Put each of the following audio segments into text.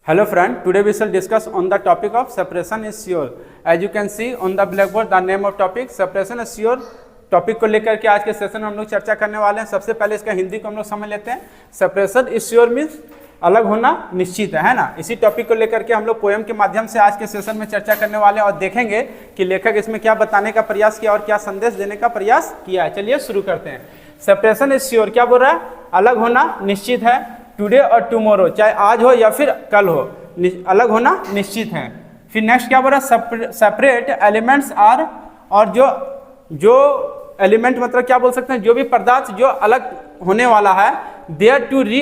Hello friend, today we shall discuss on the topic of separation is sure. As you can see on the blackboard, the name of topic separation is sure. Topic को लेकर के आज के session में हम लोग चर्चा करने वाले हैं। सबसे पहले इसका हिंदी को हम लोग समझ लेते हैं। सेपरेशन इज श्योर मीन्स अलग होना निश्चित है ना। इसी टॉपिक को लेकर के हम लोग पोएम के माध्यम से आज के सेशन में चर्चा करने वाले हैं और देखेंगे कि लेखक इसमें क्या बताने का प्रयास किया और क्या संदेश देने का प्रयास किया है। चलिए शुरू करते हैं। सेपरेशन इज श्योर क्या बोल रहा है? अलग होना निश्चित है। टुडे और टुमारो, चाहे आज हो या फिर कल हो, अलग होना निश्चित है। फिर नेक्स्ट क्या बोल रहा है? सेपरेट एलिमेंट्स आर, और जो एलिमेंट मतलब क्या बोल सकते हैं, जो भी पदार्थ जो अलग होने वाला है, देयर टू री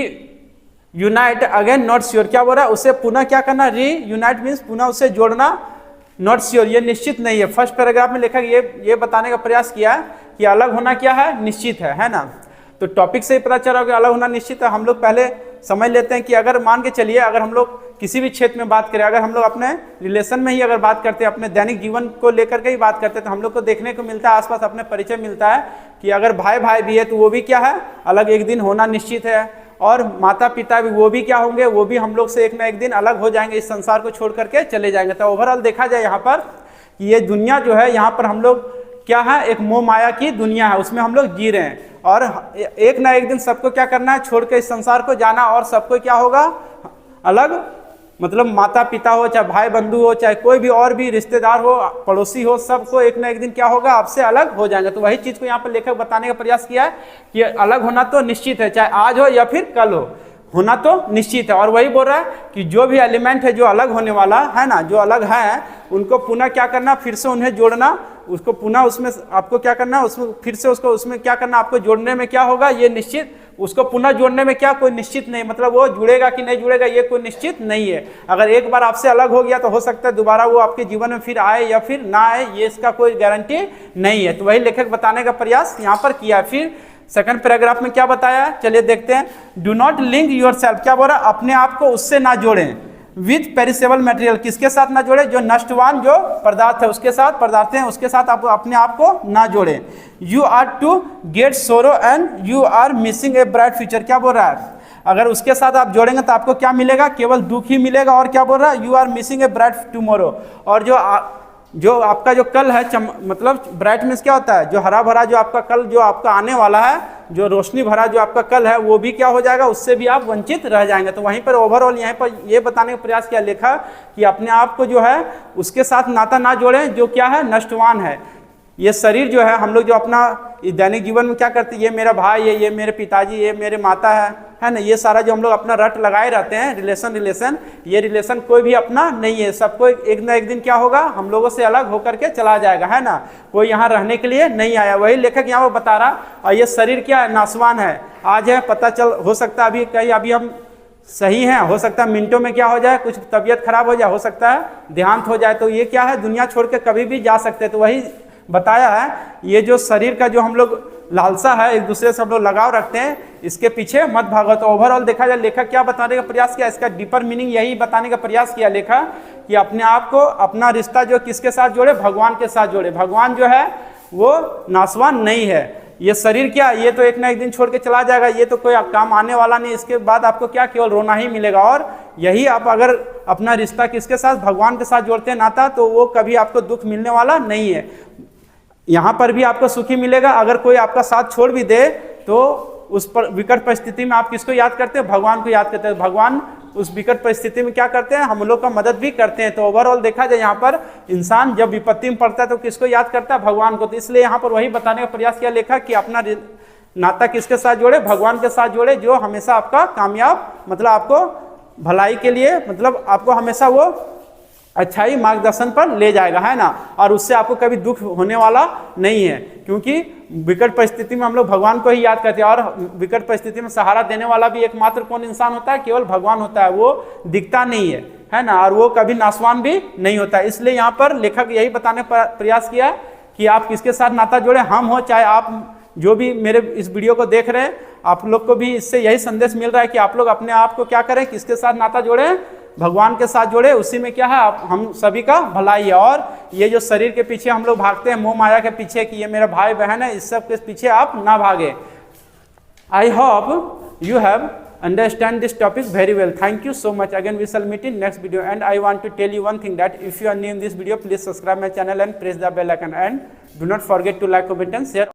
यूनाइट अगेन नॉट श्योर। क्या बोल रहा है? उसे पुनः क्या करना? री यूनाइट मीन्स पुनः उसे जोड़ना, नॉट श्योर ये निश्चित नहीं है। फर्स्ट पैराग्राफ में लेखक ये बताने का प्रयास किया है कि अलग होना क्या है? निश्चित है ना। तो टॉपिक से ही पता चला कि अलग होना निश्चित है। हम लोग पहले समझ लेते हैं कि अगर मान के चलिए, अगर हम लोग किसी भी क्षेत्र में बात करें, अगर हम लोग अपने रिलेशन में ही अगर बात करते हैं, अपने दैनिक जीवन को लेकर के ही बात करते हैं, तो हम लोग को देखने को मिलता है, आसपास अपने परिचय मिलता है कि अगर भाई भाई भी है तो वो भी क्या है? अलग एक दिन होना निश्चित है। और माता पिता भी, वो भी क्या होंगे? वो भी हम लोग से एक ना एक दिन अलग हो जाएंगे, इस संसार को छोड़ करके चले जाएंगे। तो ओवरऑल देखा जाए यहाँ पर कि ये दुनिया जो है, यहाँ पर हम लोग क्या है? एक मोह माया की दुनिया है, उसमें हम लोग जी रहे हैं और एक ना एक दिन सबको क्या करना है? छोड़ के इस संसार को जाना। और सबको क्या होगा? अलग, मतलब माता पिता हो, चाहे भाई बंधु हो, चाहे कोई भी और भी रिश्तेदार हो, पड़ोसी हो, सबको एक ना एक दिन क्या होगा? आपसे अलग हो जाएंगे। तो वही चीज को यहाँ पर लेखक बताने का प्रयास किया है कि अलग होना तो निश्चित है, चाहे आज हो या फिर कल हो, होना तो निश्चित है। और वही बोल रहा है कि जो भी एलिमेंट है जो अलग होने वाला है ना, जो अलग है, उनको पुनः क्या करना? फिर से उन्हें जोड़ना, उसको पुनः उसमें आपको क्या करना? उसमें फिर से उसको उसमें क्या करना? आपको जोड़ने में क्या होगा? ये निश्चित, उसको पुनः जोड़ने में क्या कोई निश्चित नहीं, मतलब वो जुड़ेगा कि नहीं जुड़ेगा ये कोई निश्चित नहीं है। अगर एक बार आपसे अलग हो गया तो हो सकता है दोबारा वो आपके जीवन में फिर आए या फिर ना आए, ये इसका कोई गारंटी नहीं है। तो वही लेखक बताने का प्रयास यहाँ पर किया। फिर सेकंड पैराग्राफ में क्या बताया? चलिए देखते हैं। Do not link your self, क्या बोल रहा है? अपने आप को उससे ना जोड़ें। विथ पेरिसेबल मटेरियल, किसके साथ ना जोड़े? जो नष्टवान जो पदार्थ है उसके साथ, पदार्थ हैं उसके साथ आप अपने आप को ना जोड़े। You are to get sorrow and you are missing a bright future. क्या बोल रहा है? अगर उसके साथ आप जोड़ेंगे तो आपको क्या मिलेगा? केवल दुख ही मिलेगा। और क्या बोल रहा है? You are missing a bright tomorrow, और जो आपका जो कल है, मतलब ब्राइट मीन्स क्या होता है? जो हरा भरा जो आपका कल, जो आपका आने वाला है, जो रोशनी भरा जो आपका कल है, वो भी क्या हो जाएगा? उससे भी आप वंचित रह जाएंगे। तो वहीं पर ओवरऑल यहाँ पर ये बताने का प्रयास किया लेखा कि अपने आप को जो है उसके साथ नाता ना जोड़ें जो क्या है? नष्टवान है। ये शरीर जो है, हम लोग जो अपना दैनिक जीवन में क्या करते हैं, ये मेरा भाई है, ये मेरे पिताजी, ये मेरे माता है ना, ये सारा जो हम लोग अपना रट लगाए रहते हैं रिलेशन, ये रिलेशन कोई भी अपना नहीं है। सबको एक ना एक दिन क्या होगा? हम लोगों से अलग होकर के चला जाएगा, है ना। कोई यहाँ रहने के लिए नहीं आया। वही लेखक यहाँ वो बता रहा। और ये शरीर क्या है? नासवान है। आज है, पता चल हो सकता है अभी कहीं अभी हम सही है, हो सकता है मिनटों में क्या हो जाए? कुछ तबीयत खराब हो जाए, हो सकता है देहांत हो जाए। तो ये क्या है? दुनिया छोड़ के कभी भी जा सकते हैं। तो वही बताया है, ये जो शरीर का जो हम लोग लालसा है, एक दूसरे से हम लोग लगाव रखते हैं, इसके पीछे मत भागो। तो ओवरऑल देखा जाए लेखक क्या बताने का प्रयास किया? इसका डीपर मीनिंग यही बताने का प्रयास किया लेखक कि अपने आप को, अपना रिश्ता जो किसके साथ जोड़े? भगवान के साथ जोड़े। भगवान जो है वो नासवान नहीं है। ये शरीर क्या, ये तो एक ना एक दिन छोड़ के चला जाएगा, ये तो कोई काम आने वाला नहीं। इसके बाद आपको क्या? केवल रोना ही मिलेगा। और यही आप अगर अपना रिश्ता किसके साथ? भगवान के साथ जोड़ते हैं नाता, तो वो कभी आपको दुख मिलने वाला नहीं है। यहाँ पर भी आपको सुखी मिलेगा। अगर कोई आपका साथ छोड़ भी दे तो उस पर विकट परिस्थिति में आप किसको याद करते हैं? भगवान को याद करते हैं। भगवान उस विकट परिस्थिति में क्या करते हैं? हम लोग का मदद भी करते हैं। तो ओवरऑल देखा जाए यहाँ पर इंसान जब विपत्ति में पड़ता है तो किसको याद करता है? भगवान को। तो इसलिए यहाँ पर वही बताने का प्रयास किया लेखक कि अपना नाता किसके साथ जोड़े? भगवान के साथ जोड़े, जो हमेशा आपका कामयाब, मतलब आपको भलाई के लिए, मतलब आपको हमेशा वो अच्छाई मार्गदर्शन पर ले जाएगा, है ना। और उससे आपको कभी दुख होने वाला नहीं है, क्योंकि विकट परिस्थिति में हम लोग भगवान को ही याद करते हैं। और विकट परिस्थिति में सहारा देने वाला भी एकमात्र कौन इंसान होता है? केवल भगवान होता है। वो दिखता नहीं है ना, और वो कभी नासवान भी नहीं होता है। इसलिए यहाँ पर लेखक यही बताने का प्रयास किया कि आप किसके साथ नाता जोड़े। हम हो चाहे आप, जो भी मेरे इस वीडियो को देख रहे हैं, आप लोग को भी इससे यही संदेश मिल रहा है कि आप लोग अपने आप को क्या करें? किसके साथ नाता जोड़े? भगवान के साथ जोड़े। उसी में क्या है? हम सभी का भलाई है। और ये जो शरीर के पीछे हम लोग भागते हैं, मोह माया के पीछे कि ये मेरा भाई बहन है, इस सब के पीछे आप ना भागे। I hope you have understand this topic very well. Thank you so much. Again we shall meet in next video, and I want to tell you one thing, that if you are new in this video, please subscribe my channel and press the bell icon, and do not forget to like, comment and share.